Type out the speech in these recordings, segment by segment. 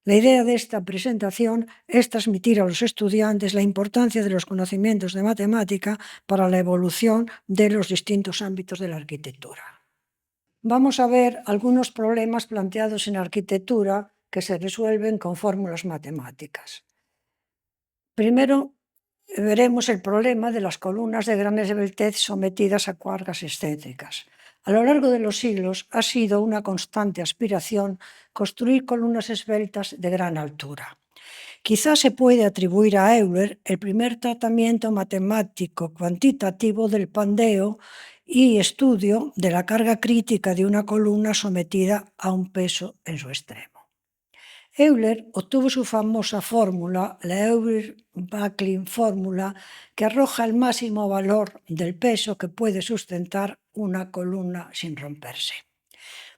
La idea de esta presentación es transmitir a los estudiantes la importancia de los conocimientos de matemática para la evolución de los distintos ámbitos de la arquitectura. Vamos a ver algunos problemas planteados en arquitectura que se resuelven con fórmulas matemáticas. Primero, veremos el problema de las columnas de gran esbeltez sometidas a cargas excéntricas. A lo largo de los siglos ha sido una constante aspiración construir columnas esbeltas de gran altura. Quizás se puede atribuir a Euler el primer tratamiento matemático cuantitativo del pandeo y estudio de la carga crítica de una columna sometida a un peso en su extremo. Euler obtuvo su famosa fórmula, la Euler-Maclaurin fórmula, que arroja el máximo valor del peso que puede sustentar una columna sin romperse.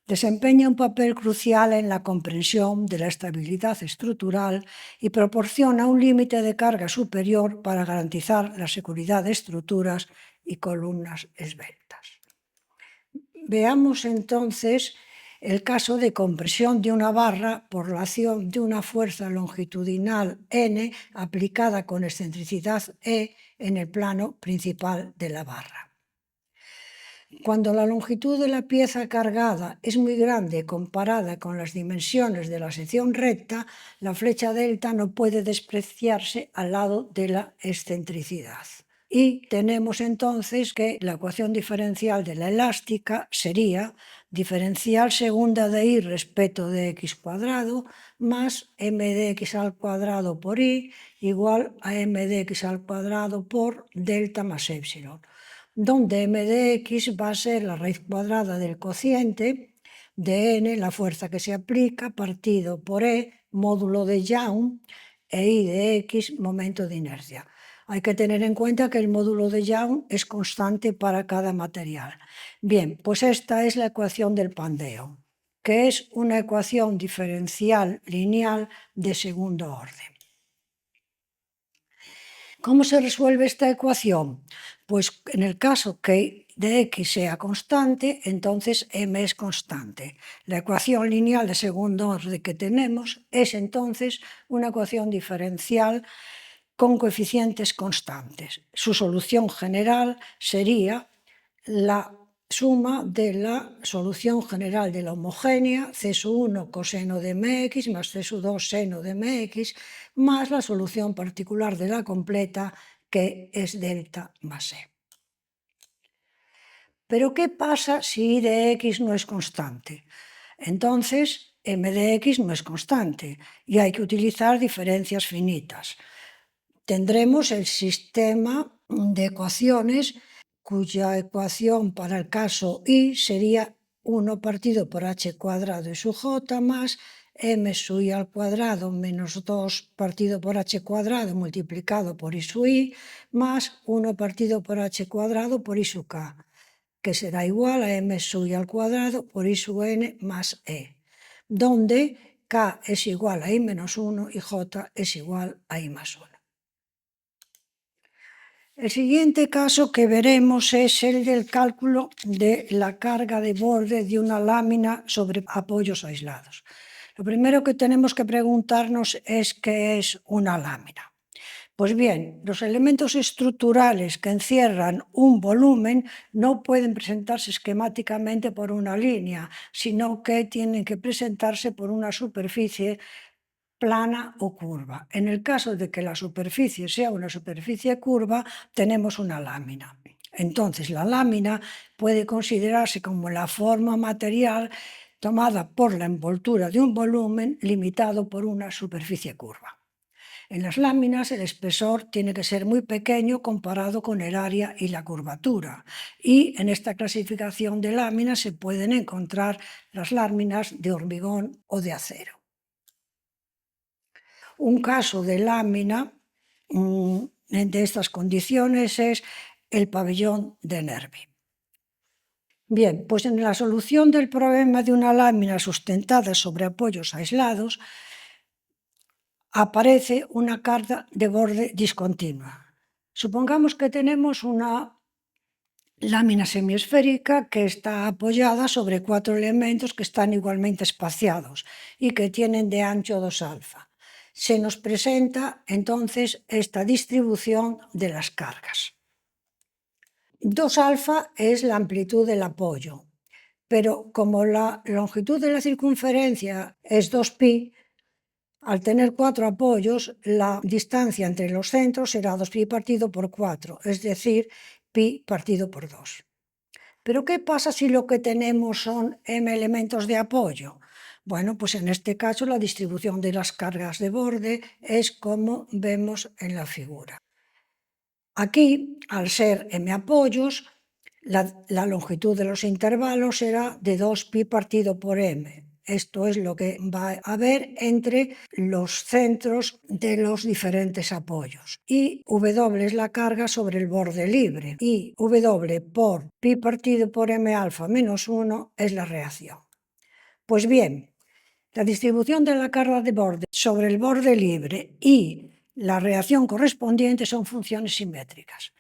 Desempeña un papel crucial en la comprensión de la estabilidad estructural y proporciona un límite de carga superior para garantizar la seguridad de estructuras y columnas esbeltas. Veamos entonces el caso de compresión de una barra por la acción de una fuerza longitudinal N aplicada con excentricidad E en el plano principal de la barra. Cuando la longitud de la pieza cargada es muy grande comparada con las dimensiones de la sección recta, la flecha delta no puede despreciarse al lado de la excentricidad. Y tenemos entonces que la ecuación diferencial de la elástica sería diferencial segunda de y respecto de x cuadrado más m de x al cuadrado por y igual a m de x al cuadrado por delta más épsilon, donde m de x va a ser la raíz cuadrada del cociente de n, la fuerza que se aplica, partido por e, módulo de Young, e y de x, momento de inercia. Hay que tener en cuenta que el módulo de Young es constante para cada material. Bien, pues esta es la ecuación del pandeo, que es una ecuación diferencial lineal de segundo orden. ¿Cómo se resuelve esta ecuación? Pues en el caso que de x sea constante, entonces m es constante. La ecuación lineal de segundo orden que tenemos es entonces una ecuación diferencial con coeficientes constantes. Su solución general sería la suma de la solución general de la homogénea, c sub 1 coseno de mx más c sub 2 seno de mx, más la solución particular de la completa, que es delta más e. Pero ¿qué pasa si y de x no es constante? Entonces, m de x no es constante y hay que utilizar diferencias finitas. Tendremos el sistema de ecuaciones cuya ecuación para el caso y sería 1 partido por h cuadrado y su j más m sub i al cuadrado menos 2 partido por h cuadrado multiplicado por i sub i más 1 partido por h cuadrado por i sub k, que será igual a m sub i al cuadrado por i sub n más e, donde k es igual a i menos 1 y j es igual a i más 1. El siguiente caso que veremos es el del cálculo de la carga de borde de una lámina sobre apoyos aislados. Lo primero que tenemos que preguntarnos es ¿qué es una lámina? Pues bien, los elementos estructurales que encierran un volumen no pueden presentarse esquemáticamente por una línea, sino que tienen que presentarse por una superficie plana o curva. En el caso de que la superficie sea una superficie curva, tenemos una lámina. Entonces, la lámina puede considerarse como la forma material tomada por la envoltura de un volumen limitado por una superficie curva. En las láminas el espesor tiene que ser muy pequeño comparado con el área y la curvatura, y en esta clasificación de láminas se pueden encontrar las láminas de hormigón o de acero. Un caso de lámina de estas condiciones es el pabellón de Nervi. Bien, pues en la solución del problema de una lámina sustentada sobre apoyos aislados aparece una carga de borde discontinua. Supongamos que tenemos una lámina semiesférica que está apoyada sobre 4 elementos que están igualmente espaciados y que tienen de ancho 2 alfa. Se nos presenta entonces esta distribución de las cargas. 2 alfa es la amplitud del apoyo, pero como la longitud de la circunferencia es 2pi, al tener 4 apoyos, la distancia entre los centros será 2pi partido por 4, es decir, pi partido por 2. ¿Pero qué pasa si lo que tenemos son m elementos de apoyo? Bueno, pues en este caso la distribución de las cargas de borde es como vemos en la figura. Aquí, al ser m apoyos, la longitud de los intervalos será de 2pi partido por m. Esto es lo que va a haber entre los centros de los diferentes apoyos. Y W es la carga sobre el borde libre. Y W por pi partido por m alfa menos 1 es la reacción. Pues bien, la distribución de la carga de borde sobre el borde libre y la reacción correspondiente son funciones simétricas.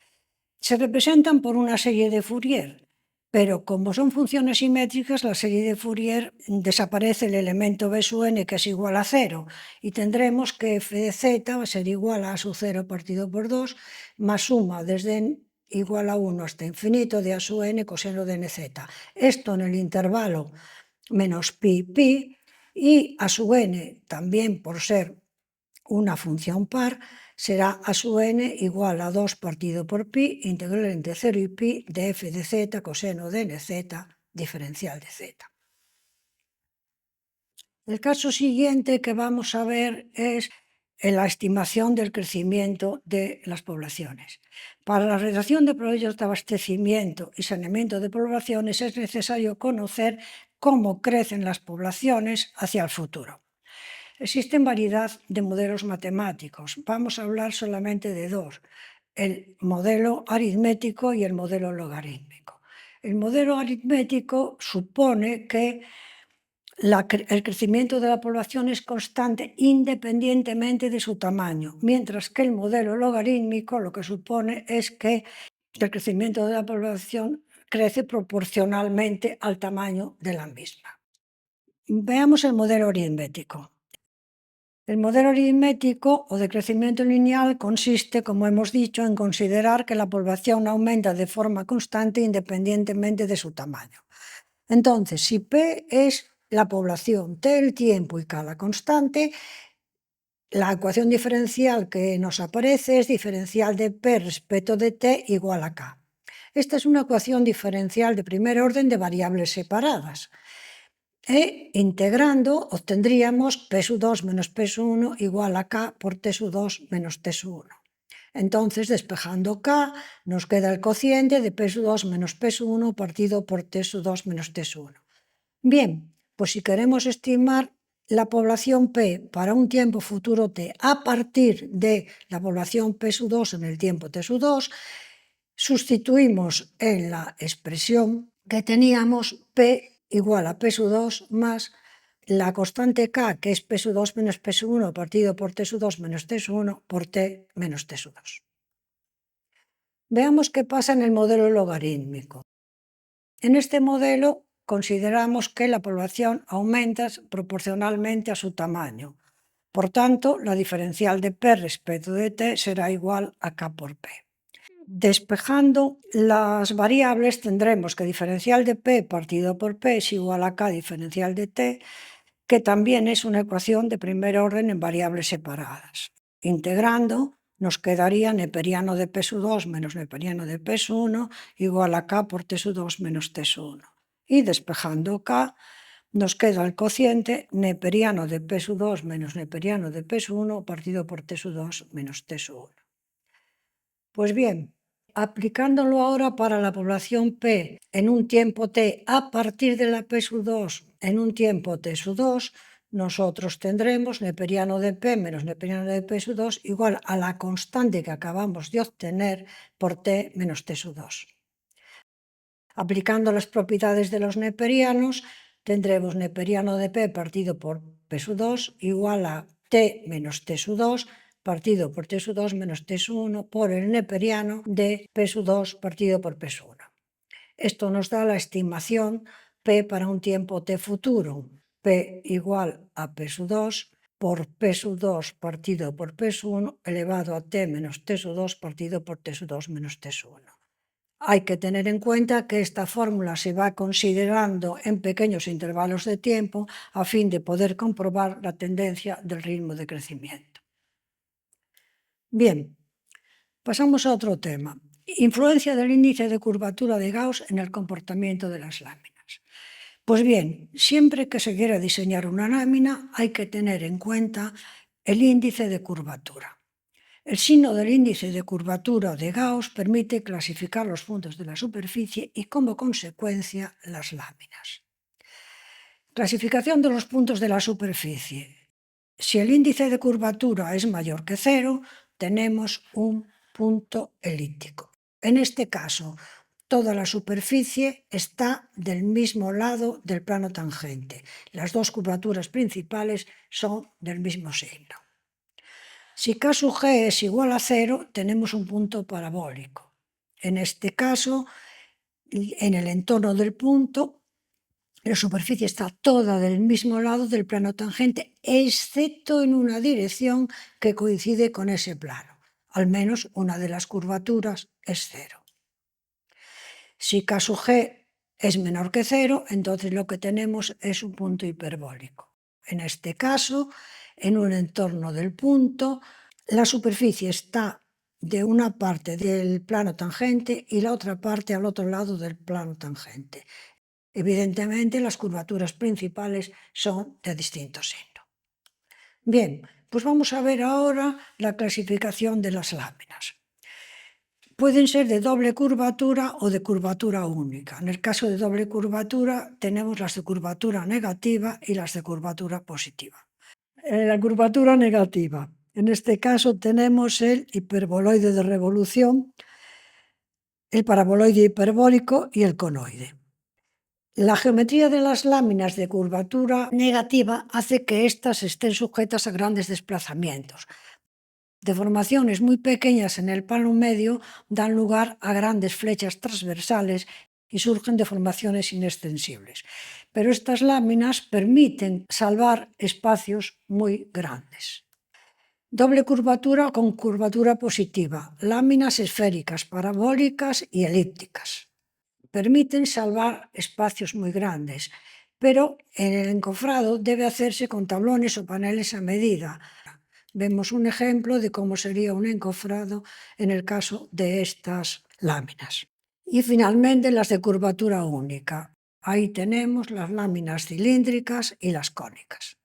Se representan por una serie de Fourier, pero como son funciones simétricas, la serie de Fourier desaparece el elemento b sub n, que es igual a 0, y tendremos que f de z va a ser igual a sub 0 partido por 2, más suma desde n igual a 1 hasta infinito de a sub n coseno de nz. Esto en el intervalo menos pi, pi, y a sub n, también por ser una función par, será a sub n igual a 2 partido por pi integral entre 0 y pi de f de z coseno de nz diferencial de z. El caso siguiente que vamos a ver es la estimación del crecimiento de las poblaciones. Para la redacción de proyectos de abastecimiento y saneamiento de poblaciones es necesario conocer cómo crecen las poblaciones hacia el futuro. Existen variedad de modelos matemáticos. Vamos a hablar solamente de dos, el modelo aritmético y el modelo logarítmico. El modelo aritmético supone que el crecimiento de la población es constante independientemente de su tamaño, mientras que el modelo logarítmico lo que supone es que el crecimiento de la población crece proporcionalmente al tamaño de la misma. Veamos el modelo aritmético. El modelo aritmético o de crecimiento lineal consiste, como hemos dicho, en considerar que la población aumenta de forma constante independientemente de su tamaño. Entonces, si P es la población, T el tiempo y K la constante, la ecuación diferencial que nos aparece es diferencial de P respecto de T igual a K. Esta es una ecuación diferencial de primer orden de variables separadas. E integrando obtendríamos P sub 2 menos P sub 1 igual a K por T sub 2 menos T sub 1. Entonces, despejando K, nos queda el cociente de P sub 2 menos P sub 1 partido por T sub 2 menos T sub 1. Bien, pues si queremos estimar la población P para un tiempo futuro T a partir de la población P sub 2 en el tiempo T sub 2, sustituimos en la expresión que teníamos P igual a P sub 2 más la constante K, que es P sub 2 menos P sub 1 partido por T sub 2 menos T sub 1 por T menos T sub 2. Veamos qué pasa en el modelo logarítmico. En este modelo consideramos que la población aumenta proporcionalmente a su tamaño. Por tanto, la diferencial de P respecto de T será igual a K por P. Despejando las variables tendremos que diferencial de P partido por P es igual a K diferencial de T, que también es una ecuación de primer orden en variables separadas. Integrando nos quedaría neperiano de P sub 2 menos neperiano de P sub 1 igual a K por T sub 2 menos T sub 1. Y despejando K nos queda el cociente neperiano de P sub 2 menos neperiano de P sub 1 partido por T sub 2 menos T sub 1. Pues bien, aplicándolo ahora para la población P en un tiempo T a partir de la P sub 2 en un tiempo T sub 2, nosotros tendremos neperiano de P menos neperiano de P sub 2 igual a la constante que acabamos de obtener por T menos T sub 2. Aplicando las propiedades de los neperianos, tendremos neperiano de P partido por P sub 2 igual a T menos T sub 2 partido por T sub 2 menos T sub 1 por el neperiano de P sub 2 partido por P sub 1. Esto nos da la estimación P para un tiempo t futuro. P igual a P sub 2 por P sub 2 partido por P sub 1 elevado a T menos T sub 2 partido por T sub 2 menos T sub 1. Hay que tener en cuenta que esta fórmula se va considerando en pequeños intervalos de tiempo a fin de poder comprobar la tendencia del ritmo de crecimiento. Bien, pasamos a otro tema. Influencia del índice de curvatura de Gauss en el comportamiento de las láminas. Pues bien, siempre que se quiera diseñar una lámina hay que tener en cuenta el índice de curvatura. El signo del índice de curvatura de Gauss permite clasificar los puntos de la superficie y, como consecuencia, las láminas. Clasificación de los puntos de la superficie. Si el índice de curvatura es mayor que 0, tenemos un punto elíptico. En este caso, toda la superficie está del mismo lado del plano tangente. Las dos curvaturas principales son del mismo signo. Si K sub G es igual a 0, tenemos un punto parabólico. En este caso, en el entorno del punto, la superficie está toda del mismo lado del plano tangente, excepto en una dirección que coincide con ese plano. Al menos una de las curvaturas es 0. Si K sub G es menor que 0, entonces lo que tenemos es un punto hiperbólico. En este caso, en un entorno del punto, la superficie está de una parte del plano tangente y la otra parte al otro lado del plano tangente. Evidentemente, las curvaturas principales son de distinto signo. Bien, pues vamos a ver ahora la clasificación de las láminas. Pueden ser de doble curvatura o de curvatura única. En el caso de doble curvatura tenemos las de curvatura negativa y las de curvatura positiva. La curvatura negativa. En este caso tenemos el hiperboloide de revolución, el paraboloide hiperbólico y el conoide. La geometría de las láminas de curvatura negativa hace que éstas estén sujetas a grandes desplazamientos. Deformaciones muy pequeñas en el plano medio dan lugar a grandes flechas transversales y surgen deformaciones inextensibles. Pero estas láminas permiten salvar espacios muy grandes. Doble curvatura con curvatura positiva, láminas esféricas, parabólicas y elípticas. Permiten salvar espacios muy grandes, pero en el encofrado debe hacerse con tablones o paneles a medida. Vemos un ejemplo de cómo sería un encofrado en el caso de estas láminas. Y finalmente las de curvatura única. Ahí tenemos las láminas cilíndricas y las cónicas.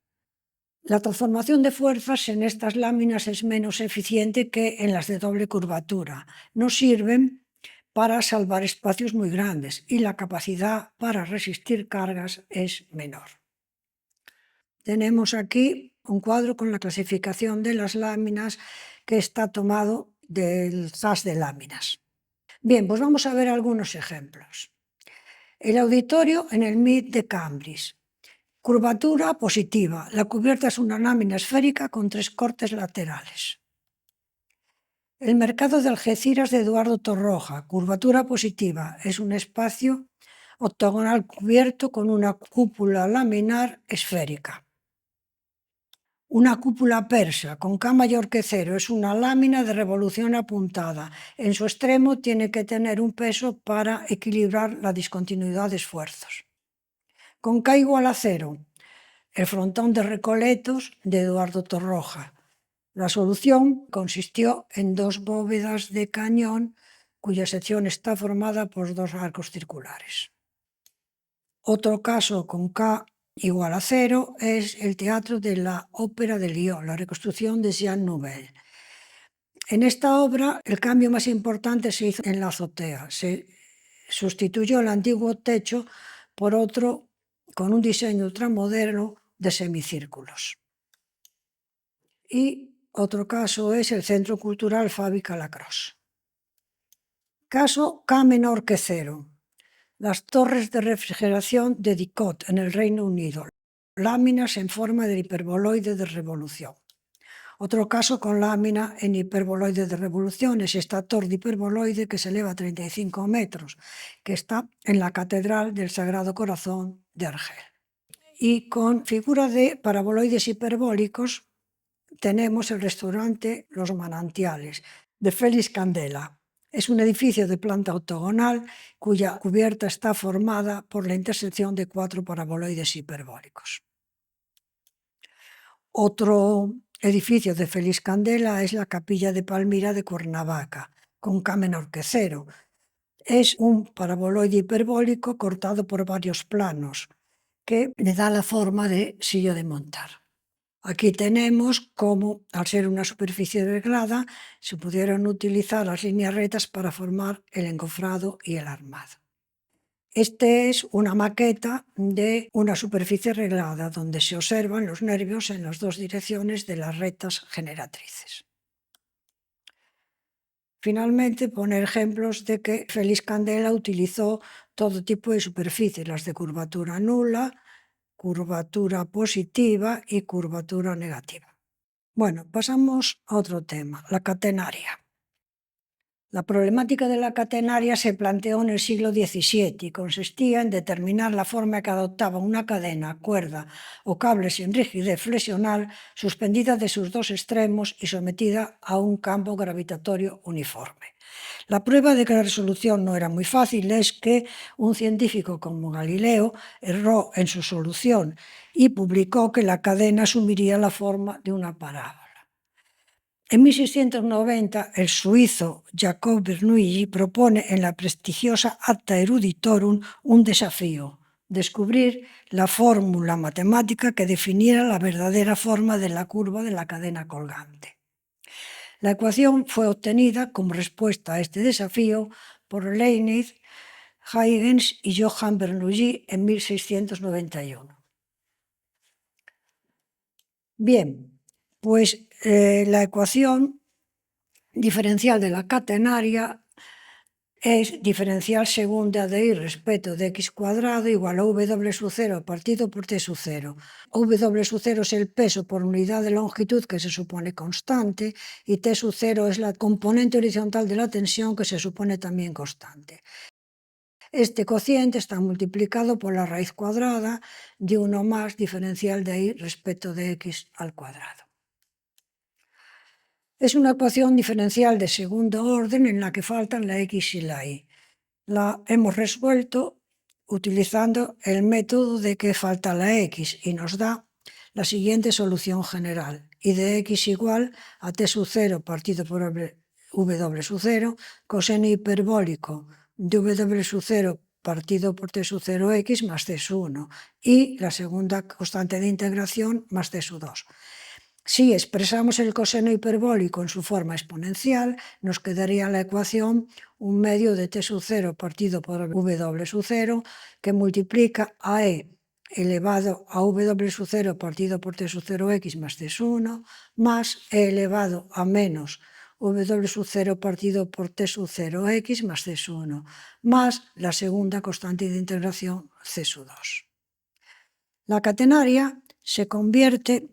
La transformación de fuerzas en estas láminas es menos eficiente que en las de doble curvatura. No sirven para salvar espacios muy grandes y la capacidad para resistir cargas es menor. Tenemos aquí un cuadro con la clasificación de las láminas que está tomado del SAS de láminas. Bien, pues vamos a ver algunos ejemplos. El auditorio en el MIT de Cambridge. Curvatura positiva. La cubierta es una lámina esférica con 3 cortes laterales. El mercado de Algeciras de Eduardo Torroja. Curvatura positiva. Es un espacio octogonal cubierto con una cúpula laminar esférica. Una cúpula persa con K mayor que 0 es una lámina de revolución apuntada. En su extremo tiene que tener un peso para equilibrar la discontinuidad de esfuerzos. Con K igual a 0, el frontón de Recoletos de Eduardo Torroja. La solución consistió en 2 bóvedas de cañón cuya sección está formada por 2 arcos circulares. Otro caso con K igual a 0 es el Teatro de la Ópera de Lyon, la reconstrucción de Jean Nouvel. En esta obra el cambio más importante se hizo en la azotea. Se sustituyó el antiguo techo por otro con un diseño ultramoderno de semicírculos. Y otro caso es el Centro Cultural Fabi-Calacross. Caso K menor que 0. Las torres de refrigeración de Dicot en el Reino Unido. Láminas en forma de hiperboloide de revolución. Otro caso con lámina en hiperboloide de revoluciones, esta torre hiperboloide que se eleva a 35 metros, que está en la Catedral del Sagrado Corazón de Argel. Y con figura de paraboloides hiperbólicos tenemos el restaurante Los Manantiales, de Félix Candela. Es un edificio de planta octogonal cuya cubierta está formada por la intersección de 4 paraboloides hiperbólicos. Otro edificio de Félix Candela es la Capilla de Palmira de Cuernavaca, con camen orquecero. Es un paraboloide hiperbólico cortado por varios planos, que le da la forma de silla de montar. Aquí tenemos cómo, al ser una superficie reglada, se pudieron utilizar las líneas rectas para formar el encofrado y el armado. Este es una maqueta de una superficie reglada donde se observan los nervios en las dos direcciones de las rectas generatrices. Finalmente, pone ejemplos de que Félix Candela utilizó todo tipo de superficies, las de curvatura nula, curvatura positiva y curvatura negativa. Bueno, pasamos a otro tema, la catenaria. La problemática de la catenaria se planteó en el siglo XVII y consistía en determinar la forma que adoptaba una cadena, cuerda o cable sin rigidez flexional suspendida de sus dos extremos y sometida a un campo gravitatorio uniforme. La prueba de que la resolución no era muy fácil es que un científico como Galileo erró en su solución y publicó que la cadena asumiría la forma de una parábola. En 1690, el suizo Jacob Bernoulli propone en la prestigiosa Acta Eruditorum un desafío: descubrir la fórmula matemática que definiera la verdadera forma de la curva de la cadena colgante. La ecuación fue obtenida como respuesta a este desafío por Leibniz, Huygens y Johann Bernoulli en 1691. Bien, pues la ecuación diferencial de la catenaria es diferencial segunda de y respecto de x cuadrado igual a w sub 0 partido por t sub 0. W sub 0 es el peso por unidad de longitud que se supone constante y t sub 0 es la componente horizontal de la tensión que se supone también constante. Este cociente está multiplicado por la raíz cuadrada de 1 más diferencial de y respecto de x al cuadrado. Es una ecuación diferencial de segundo orden en la que faltan la x y la y. La hemos resuelto utilizando el método de que falta la x y nos da la siguiente solución general: y de x igual a t sub 0 partido por w sub 0, coseno hiperbólico de w sub 0 partido por t sub 0x más t sub 1 y la segunda constante de integración más t sub 2. Si expresamos el coseno hiperbólico en su forma exponencial, nos quedaría la ecuación un medio de t sub 0 partido por w sub 0 que multiplica a e elevado a w sub 0 partido por t sub 0x más t sub 1 más e elevado a menos w sub 0 partido por t sub 0x más t sub 1 más la segunda constante de integración c sub 2. La catenaria se convierte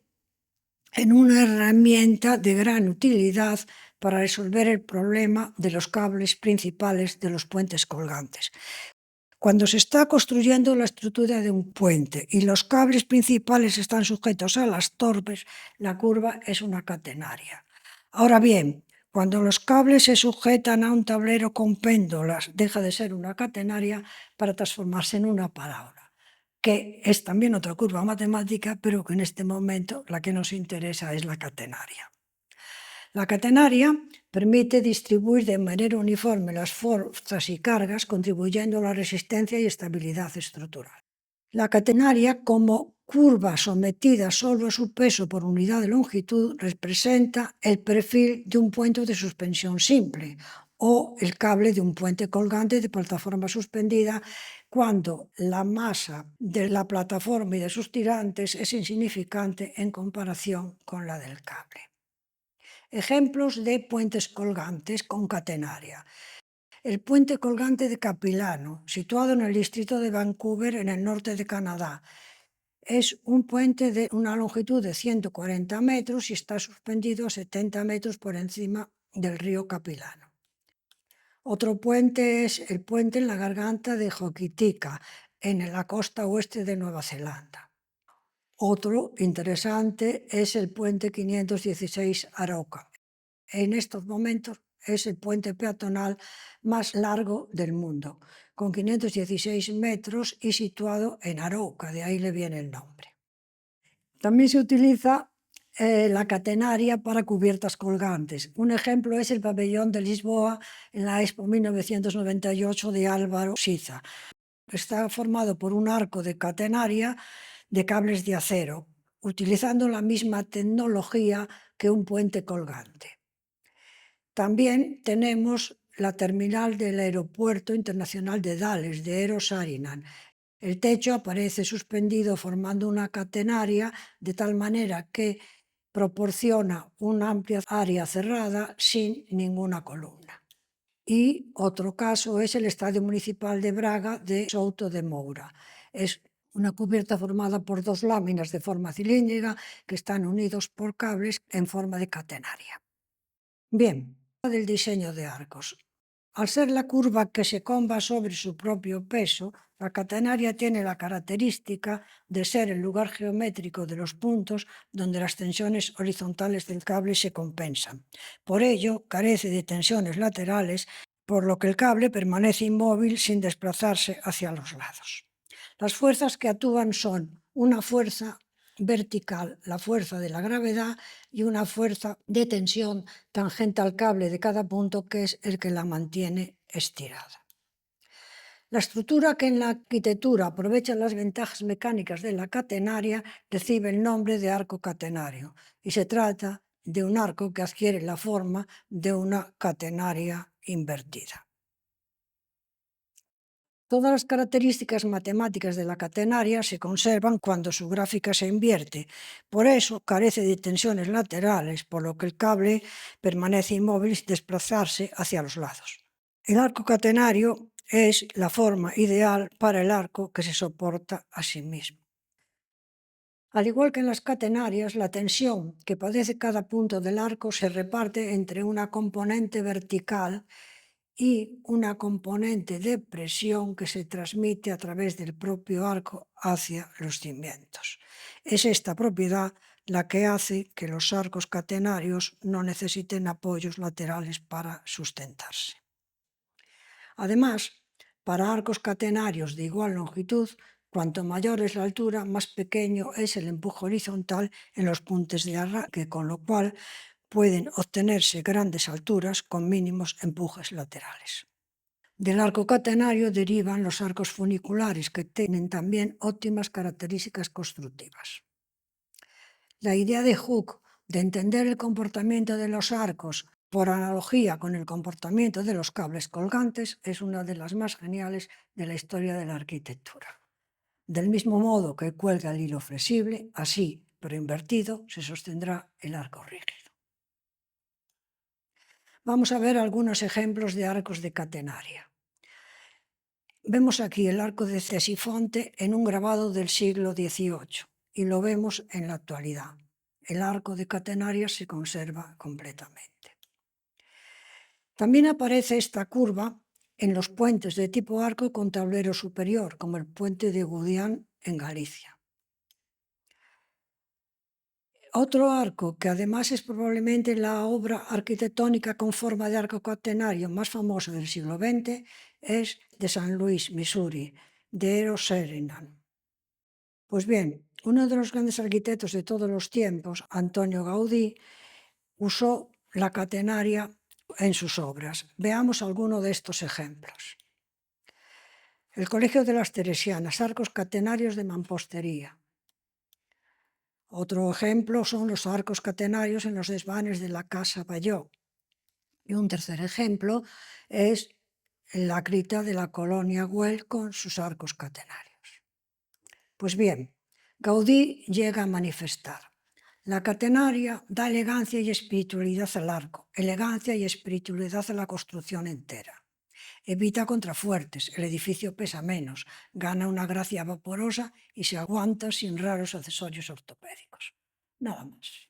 en una herramienta de gran utilidad para resolver el problema de los cables principales de los puentes colgantes. Cuando se está construyendo la estructura de un puente y los cables principales están sujetos a las torres, la curva es una catenaria. Ahora bien, cuando los cables se sujetan a un tablero con péndulas, deja de ser una catenaria para transformarse en una parábola, que es también otra curva matemática, pero que en este momento la que nos interesa es la catenaria. La catenaria permite distribuir de manera uniforme las fuerzas y cargas, contribuyendo a la resistencia y estabilidad estructural. La catenaria, como curva sometida solo a su peso por unidad de longitud, representa el perfil de un puente de suspensión simple o el cable de un puente colgante de plataforma suspendida cuando la masa de la plataforma y de sus tirantes es insignificante en comparación con la del cable. Ejemplos de puentes colgantes con catenaria. El puente colgante de Capilano, situado en el distrito de Vancouver, en el norte de Canadá. Es un puente de una longitud de 140 metros y está suspendido a 70 metros por encima del río Capilano. Otro puente es el puente en la garganta de Hokitika, en la costa oeste de Nueva Zelanda. Otro interesante es el puente 516 Aroka. En estos momentos es el puente peatonal más largo del mundo, con 516 metros y situado en Arouca, de ahí le viene el nombre. También se utiliza la catenaria para cubiertas colgantes. Un ejemplo es el pabellón de Lisboa en la Expo 1998 de Álvaro Siza. Está formado por un arco de catenaria de cables de acero, utilizando la misma tecnología que un puente colgante. También tenemos la terminal del Aeropuerto Internacional de Dales, de Eero Saarinen. El techo aparece suspendido formando una catenaria de tal manera que proporciona una amplia área cerrada sin ninguna columna. Y otro caso es el Estadio Municipal de Braga de Souto de Moura. Es una cubierta formada por dos láminas de forma cilíndrica que están unidos por cables en forma de catenaria. Bien, del diseño de arcos. Al ser la curva que se comba sobre su propio peso, la catenaria tiene la característica de ser el lugar geométrico de los puntos donde las tensiones horizontales del cable se compensan. Por ello, carece de tensiones laterales, por lo que el cable permanece inmóvil sin desplazarse hacia los lados. Las fuerzas que actúan son una fuerza vertical, la fuerza de la gravedad, y una fuerza de tensión tangente al cable de cada punto, que es el que la mantiene estirada. La estructura que en la arquitectura aprovecha las ventajas mecánicas de la catenaria recibe el nombre de arco catenario y se trata de un arco que adquiere la forma de una catenaria invertida. Todas las características matemáticas de la catenaria se conservan cuando su gráfica se invierte. Por eso carece de tensiones laterales, por lo que el cable permanece inmóvil sin desplazarse hacia los lados. El arco catenario es la forma ideal para el arco que se soporta a sí mismo. Al igual que en las catenarias, la tensión que padece cada punto del arco se reparte entre una componente vertical y una componente de presión que se transmite a través del propio arco hacia los cimientos. Es esta propiedad la que hace que los arcos catenarios no necesiten apoyos laterales para sustentarse. Además, para arcos catenarios de igual longitud, cuanto mayor es la altura, más pequeño es el empuje horizontal en los puntos de arranque, con lo cual pueden obtenerse grandes alturas con mínimos empujes laterales. Del arco catenario derivan los arcos funiculares, que tienen también óptimas características constructivas. La idea de Hooke de entender el comportamiento de los arcos por analogía con el comportamiento de los cables colgantes es una de las más geniales de la historia de la arquitectura. Del mismo modo que cuelga el hilo flexible, así, pero invertido, se sostendrá el arco rígido. Vamos a ver algunos ejemplos de arcos de catenaria. Vemos aquí el arco de Ctesifonte en un grabado del siglo XVIII y lo vemos en la actualidad. El arco de catenaria se conserva completamente. También aparece esta curva en los puentes de tipo arco con tablero superior, como el puente de Gudián en Galicia. Otro arco, que además es probablemente la obra arquitectónica con forma de arco catenario más famosa del siglo XX, es de San Luis, Missouri, de Eero Saarinen. Pues bien, uno de los grandes arquitectos de todos los tiempos, Antonio Gaudí, usó la catenaria en sus obras. Veamos alguno de estos ejemplos. El Colegio de las Teresianas, arcos catenarios de mampostería. Otro ejemplo son los arcos catenarios en los desvanes de la Casa Bayó. Y un tercer ejemplo es la cripta de la colonia Güell con sus arcos catenarios. Pues bien, Gaudí llega a manifestar: la catenaria da elegancia y espiritualidad al arco, elegancia y espiritualidad a la construcción entera. evita contrafuertes, el edificio pesa menos, gana una gracia vaporosa y se aguanta sin raros accesorios ortopédicos. Nada más.